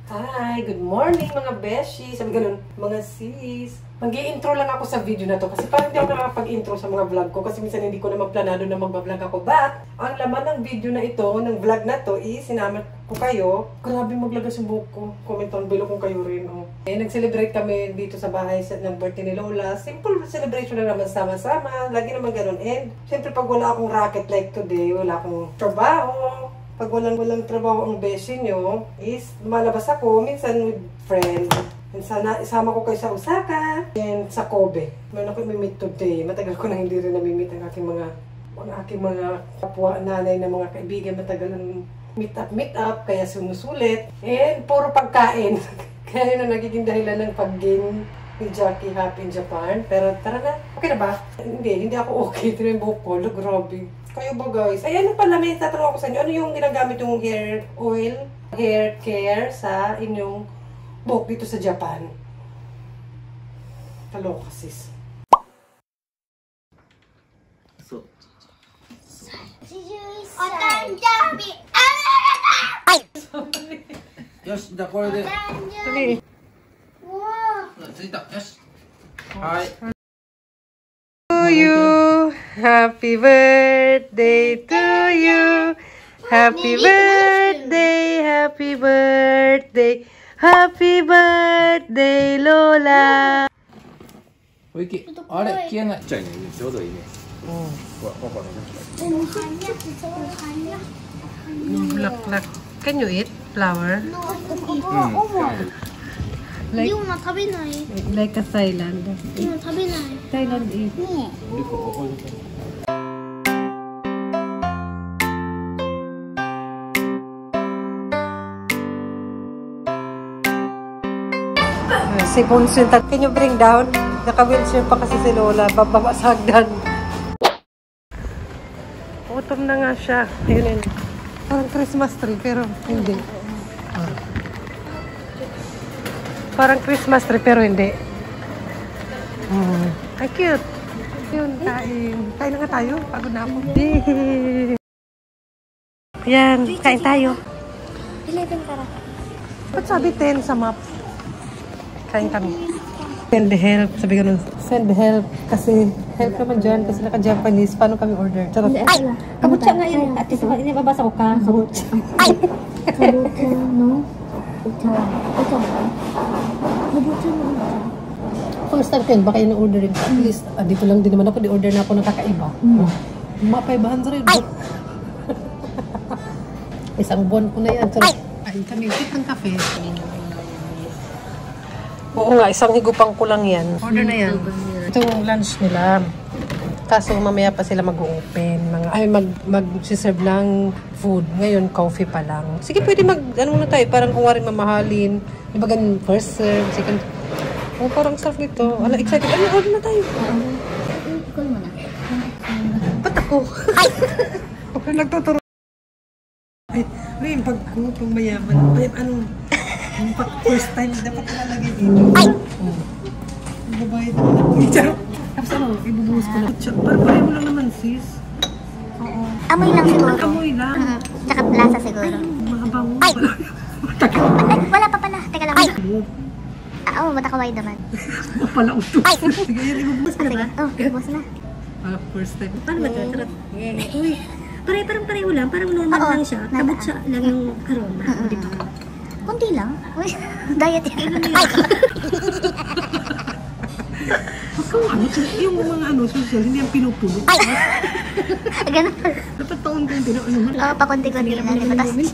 Hi! Good morning mga beshi! Sabi ganun, mga sis. Mag-i-intro lang ako sa video na to kasi parang hindi ako nakakapag-intro sa mga vlog ko kasi minsan hindi ko naman planado na mag-vlog ako. But, ang laman ng video na ito, ng vlog na to, sinama ko kayo. Grabe maglagas yung buhok ko. Comment down below kung kayo rin. Oh. Nag-celebrate kami dito sa bahay ng birthday ni Lola. Simple celebration na naman sama-sama. Lagi naman ganun. And, siyempre pag wala akong racket like today, wala akong trabaho. Pag walang trabaho ang beshi nyo, is lumalabas ako, minsan with friends. Minsan isama ko kayo sa Osaka, and sa Kobe. Meron ako imimit today. Matagal ko na hindi rin namimit ang aking mga kapwa, nanay na mga kaibigan. Matagal ang meet up, kaya sumusulit. And puro pagkain. Kaya yun ang nagiging dahilan ng pag-gain ni Jackie Happy in Japan. Pero tara na, okay na ba? Hindi ako okay. Ito yung buhok ko. Grabe. Kayo ba guys? Ay, ano pala, may tatanong ako sa inyo. Ano yung ginagamit yung hair oil, hair care sa inyong buhok dito sa Japan? Kaloka sis. So. Otanjabi! Yoshi, じゃあこれで。ついた。よし。はい。To you, happy birthday to you, happy birthday, happy birthday, happy birthday, Lola. おいき。あれ、消えない。ちゃいね。ちょうどいいね。パパの。 Bulaklak. Can you eat flower? Like, 今食べない。 like a Thailand. 今食べない。 Thailand is. Si Bunso, can you bring down? Naka-wheelchair pa kasi si Lola. Bababa sa hagdan. Autumn na nga siya. Ayun yun. Parang Christmas tree, pero hindi. Parang Christmas tree, pero hindi. Ay, cute. Yun, kain. Kain na nga tayo. Pagod na ako. Yan, kain tayo. 11 から。 Ba't sabi 10 sa map? Kain kami. Send help. Sabi ko nun, send help. Kasi help naman dyan. Kasi naka-Japanese. Paano kami order? Charot. Ay! Kabucha nga yun. At least nababasa ko ka. Kabucha. Ay! Kabucha no? Kabucha. Kabucha no? First time ko yun. Baka yun ang ordering ko. At least, dito lang din naman ako. Di-order na ako ng kakaiba. Mga 500. Isang buwan ko na yan. Charot. Kain kami. Kit ng kape. Oo nga, isang higupang ko lang yan. Order na yan. Ito yung lunch nila. Kaso mamaya pa sila mag-open. Mag-serve lang food. Ngayon, coffee pa lang. Sige, pwede ano muna tayo. Parang kung waring mamahalin. Diba ganun, first serve, second. Oh, parang sarap nito. Ala, excited. Ano, order na tayo. Ikaw mo na. Ba't ako? Okay, nagtuturo. Ay, ano yung pag mayaman? Ano? Yung first time, dapat nalalagay dito. Ay! Babayad naman ako. Tapos ano, ibubuhos ko na. Parang pareho lang naman, sis. Oo. Amoy lang siguro. Amoy lang. Tsaka lasa siguro. Mabango. Ay! Ay! Wala pa pala. Teka lang. Oo, ba't ako wide naman? Pala uto. Sige, yan, ibubuhos ko na ba? Oh, ibos na. First time. Paano ba ito? Uy, parang pareho lang. Parang normal lang siya. Tabot siya lang yung aroma. Di ba? Kunti lang. Uy, diet yan. Ay! Yung mga social, hindi ang pinupulo. Ay! Ganun. Dapat taon ko yung pinupulo. Oo, pakunti-kunti lang. Tapos,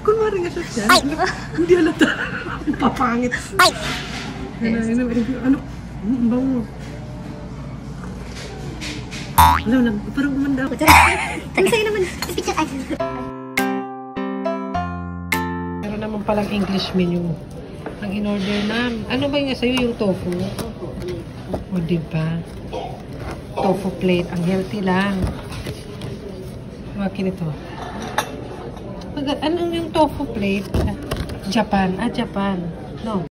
Kunwari nga social, ay! hindi halata. Papangit. Ay! Ano? Bango. Alam, parang umanda ako. Ang sa'yo naman. Picture, ay. Meron naman palang English menu. Ang in-order na, ano ba yung sa'yo yung tofu? O diba? Tofu plate. Ang healthy lang. Makin ito. Ano yung tofu plate? Japan. Japan. No.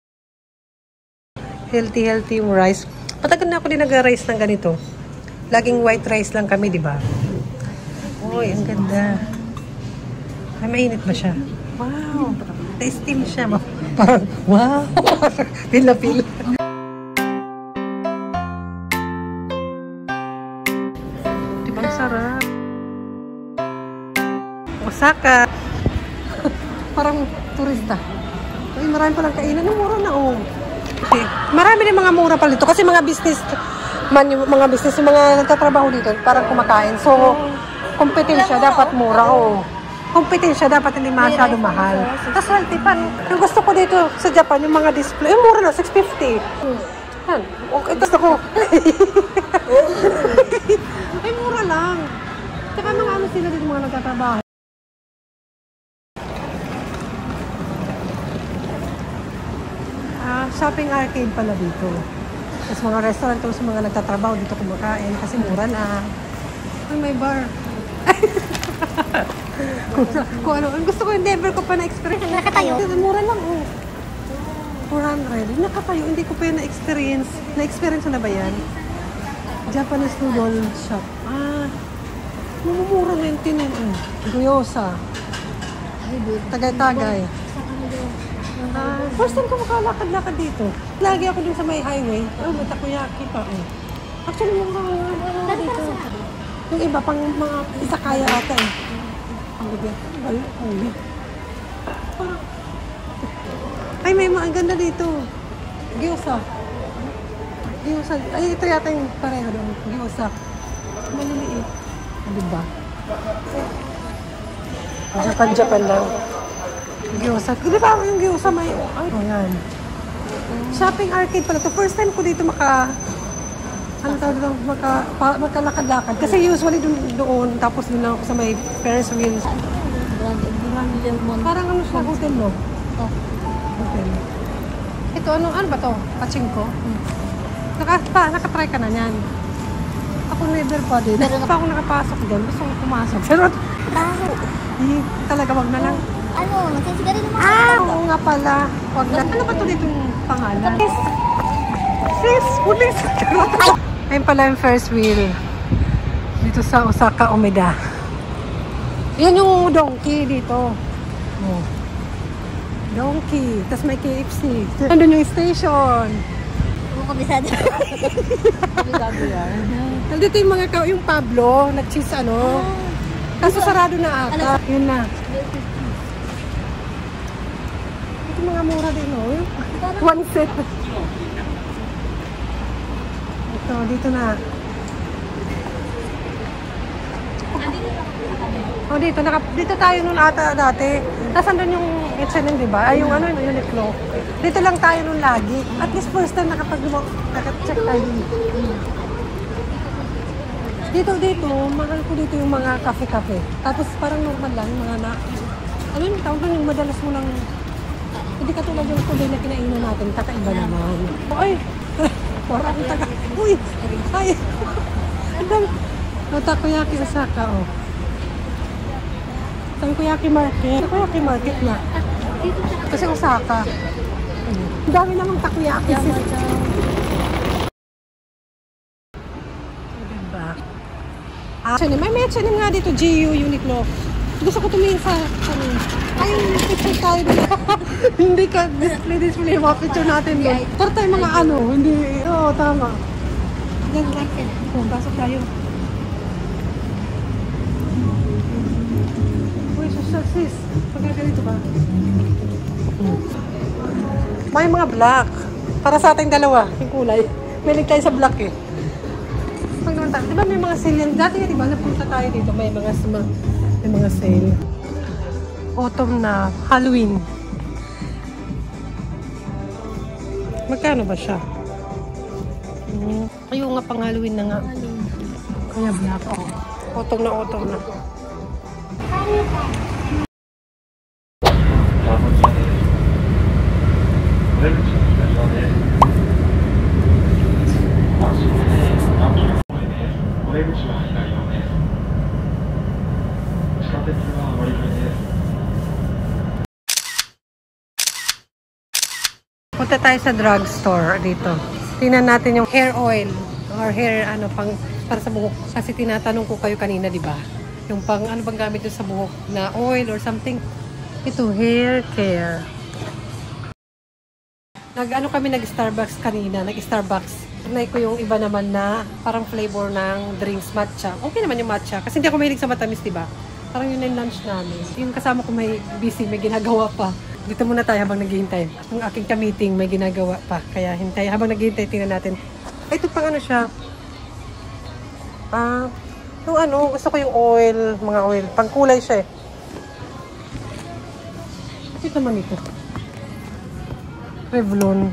Healthy yung rice. Patagal na ako din nag-rice ng ganito. Laging white rice lang kami, di ba? Uy, ang ganda. Ay, mainit ba siya? Wow! Na-steam siya. Parang, wow! Pila-pila. Diba ang sarap? Osaka. Parang turista. Ay, marami palang kainan. Ang mura na, oh. Okay. Marami din mga mura pala dito. Kasi mga business man, yung mga business, yung mga nagtatrabaho dito, parang kumakain. So, kompetensya, dapat mura, oh. Kompetensya, dapat hindi masyado mahal. Tapos, healthy pa. Yung gusto ko dito sa Japan, yung mga display, yung mura na, 650. Yan. Okay, gusto ko. Ay, mura lang. Tsaka mga ano sila dito, mga nagtatrabaho. Shopping arcade pala dito. Tapos mga restaurant sa mga nagtatrabaho dito kumakain kasi mura na. Ay, may bar. Kung ano, gusto ko yung never ko pa na-experience. Nakatayo? Mura lang, oh. 400. Nakatayo, hindi ko pa yung na-experience. Na-experience na ba yan? Japanese noodle shop. Mumura 99. Gyoza. Tagay-tagay. First time ko makalakad-lakad dito. Lagi ako dun sa may highway. Oh, may takoyaki pa. Oh. Actually, mga dito. Yung iba, pang mga isakaya ata eh. Ang gabi. Ay. Ay, may mga ganda dito. Gyoza. Gyoza. Ay, ito yata yung pareho doon. Gyoza. Maliliit. Diba? Japan lang. Gyoza. Di ba yung gyoza may... Ay, oh, yan. Shopping arcade pala to. First time ko dito ano tawag doon? Makalakad-lakad. Kasi usually doon, tapos doon lang ako sa may Ferris wheels. Parang ano siya, hotel mo? Hotel. Ito, ano ba to? Pachinko? Nakatry ka na yan. Ako never pa din. Pero pa ako nakapasok dyan. Gusto ko pumasok. Pero, talaga wag na lang. Ano, magsasigari naman. Oo nga pala. Wag na. Ano ba ito dito yung pangalan? Sis, pulis. Ayun pala yung first wheel. Dito sa Osaka, Umeda. Yan yung donkey dito. Oh. Donkey. Tapos may KFC. Nandun yung station. Oo, kabisado. Kabisado yan. Nandito yung yung Pablo, nag-cheese ano. Kaso sarado na ata. Yun na. Ito mga mura din, oh. One set. Ito, dito na. Oh, dito tayo nun ata dati. Tapos andun yung H&M, di ba? Ay, yung ano, yung Uniqlo. Dito lang tayo nun lagi. At least first time nakacheck tayo dito. Dito, mahal ko dito yung mga cafe-cafe. Tapos parang normal lang, mga ano yung tawag lang, yung madalas mo lang, hindi katulad yung kulay na kinainan natin, kakaiba naman. Ay! Parang taga, uy! Ay! Takoyaki Osaka, oh. Takoyaki market. Takoyaki market na. Kasi Osaka. Ang dami namang takoyaki. May H&M nga dito, GU, Uniqlo. Gusto ko tumingin sa, ay, picture tayo doon. Hindi ka display yung mga picture natin doon. Pero tayo mga hindi, oo, tama. Diyan, pasok tayo. Uy, social sis, pagkaganito ba? May mga black. Para sa ating dalawa, yung kulay. May tayo sa black eh. Di ba may mga sale yan? Dati di ba napunta tayo dito, may mga sale. Autumn na, Halloween. Magkano ba siya? Ayun nga, pang Halloween na nga. Kaya black ako. Autumn na. Punta tayo sa drugstore dito. Tingnan natin yung hair oil or hair para sa buhok. Kasi tinatanong ko kayo kanina, di ba? Yung ano bang gamit yung sa buhok na oil or something. Ito, hair care. Nag-Starbucks kanina. Nag-Starbucks. Tunay ko yung iba naman na parang flavor ng drinks matcha. Okay naman yung matcha. Kasi hindi ako mahilig sa matamis, diba? Parang yun yung lunch namin. Yung kasama ko may busy, may ginagawa pa. Dito muna tayo habang naghihintay. Ang aking ka-meeting may ginagawa pa. Kaya hintay. Habang naghihintay, tingnan natin. Ay, ito pang ano siya. Yung ano, gusto ko yung oil, mga oil. Pangkulay siya eh. Ito naman ito. Revlon.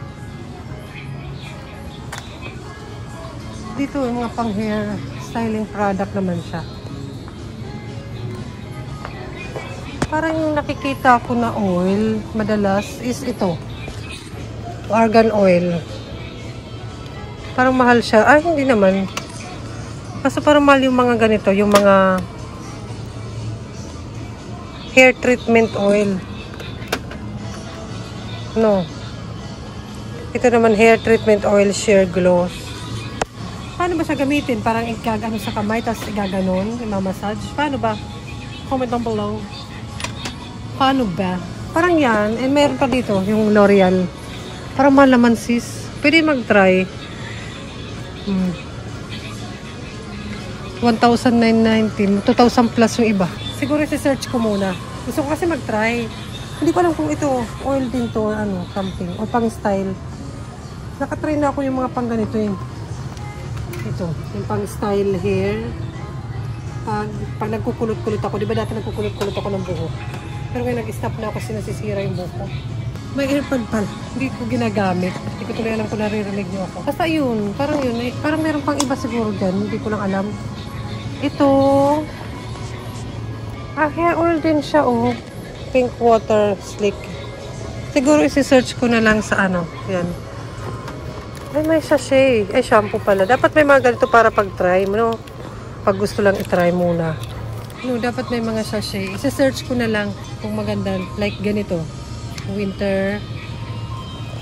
Dito yung mga pang hair styling product naman siya. Parang yung nakikita ko na oil madalas is ito. Argan oil. Parang mahal siya. Ay, hindi naman. Kasi parang mahal yung mga ganito. Yung mga hair treatment oil. No. Ito naman hair treatment oil sheer gloss. Paano ba siya gamitin? Parang igagano sa kamay, tapos igaganon, imamassage. Paano ba? Comment down below. Paano ba? Parang yan. And meron pa dito, yung L'Oreal. Parang mahal naman sis. Pwede mag-try. 1,990. 2,000 plus yung iba. Siguro si-search ko muna. Gusto ko kasi mag-try. Hindi ko alam kung ito, oil din to, ano, something. O pang-style. Nakatry na ako yung mga pang ganito eh. Ito, yung pang-style hair. Pag nagkukulot-kulot ako, di ba dati nagkukulot-kulot ako ng buhok? Pero ngayon nag-stop na ako kasi nasisira yung buhok ko. May earpod pala. Hindi ko ginagamit. Hindi ko tuloy alam kung naririnig niyo ako. Basta yun, parang yun. Parang meron pang iba siguro dyan. Hindi ko lang alam. Ito. Hair oil din siya, oh. Pink water slick. Siguro isi-search ko na lang sa ano. Yan. Ay, may sachet. Ay, shampoo pala. Dapat may mga ganito para pag-try mo, no? Pag gusto lang i-try muna. No, dapat may mga sachet. Isi-search ko na lang kung maganda. Like ganito. Winter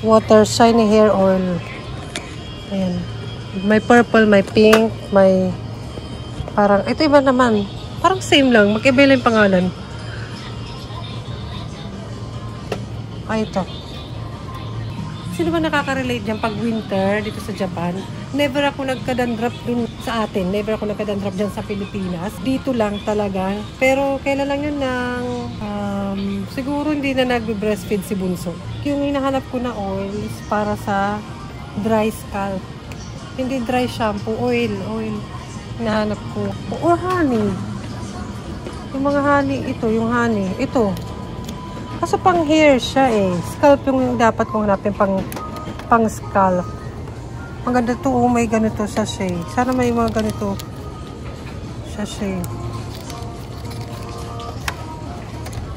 water shiny hair oil. Ayan. May purple, may pink, may parang, ito iba naman. Parang same lang. Mag-iba lang yung pangalan. Ay, ito. Sino ba nakaka-relate dyan pag winter dito sa Japan? Never ako nagka-dandruff dun sa atin. Never ako nagka-dandruff dyan sa Pilipinas. Dito lang talaga. Pero kailan lang yun ng siguro hindi na nagbe-breastfeed si Bunso. Yung hinahanap ko na oil is para sa dry scalp. Hindi dry shampoo, oil. Hinahanap ko. O honey. Yung mga honey, ito, yung honey. Ito. Kasi pang hair siya eh. Scalp yung dapat kong hanapin pang scalp. Ang ganda to, oh, may ganito sachet. Sana may mga ganito sachet.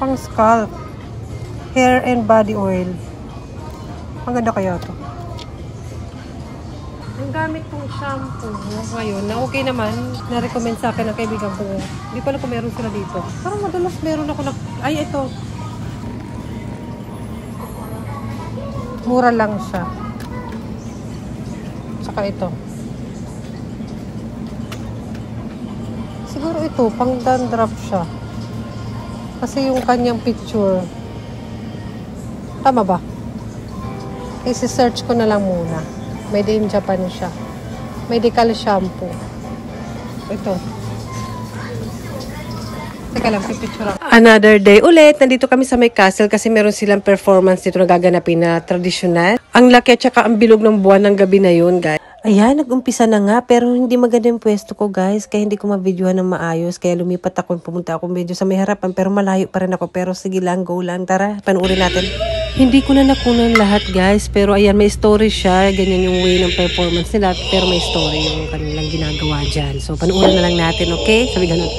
Pang scalp. Hair and body oil. Ang ganda kaya to. Ang gamit kong shampoo ngayon, na okay naman, na-recommend sa akin ng kaibigan ko. Hindi ko alam kung meron sila dito. Parang madalas meron ako na, ay ito. Mura lang siya. Saka ito. Siguro ito, pang dandruff siya. Kasi yung kanyang picture. Tama ba? I-search ko na lang muna. Made in Japan siya. Medical shampoo. Ito. Teka lang, pipicture ako. Another day ulit. Nandito kami sa may castle kasi meron silang performance dito na gaganapin na tradisyonal. Ang laki at saka ang bilog ng buwan ng gabi na yun, guys. Ayan, nag-umpisa na nga pero hindi maganda yung pwesto ko, guys. Kaya hindi ko ma-videohan ng maayos. Kaya lumipat ako, pumunta ako medyo sa may harapan pero malayo pa rin ako. Pero sige lang, go lang. Tara, panuorin natin. Hindi ko na nakunan lahat, guys. Pero ayan, may story siya. Ganyan yung way ng performance nila. Pero may story yung kanilang ginagawa dyan. So, panuorin na lang natin, okay? Sabi ganun.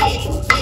Bye.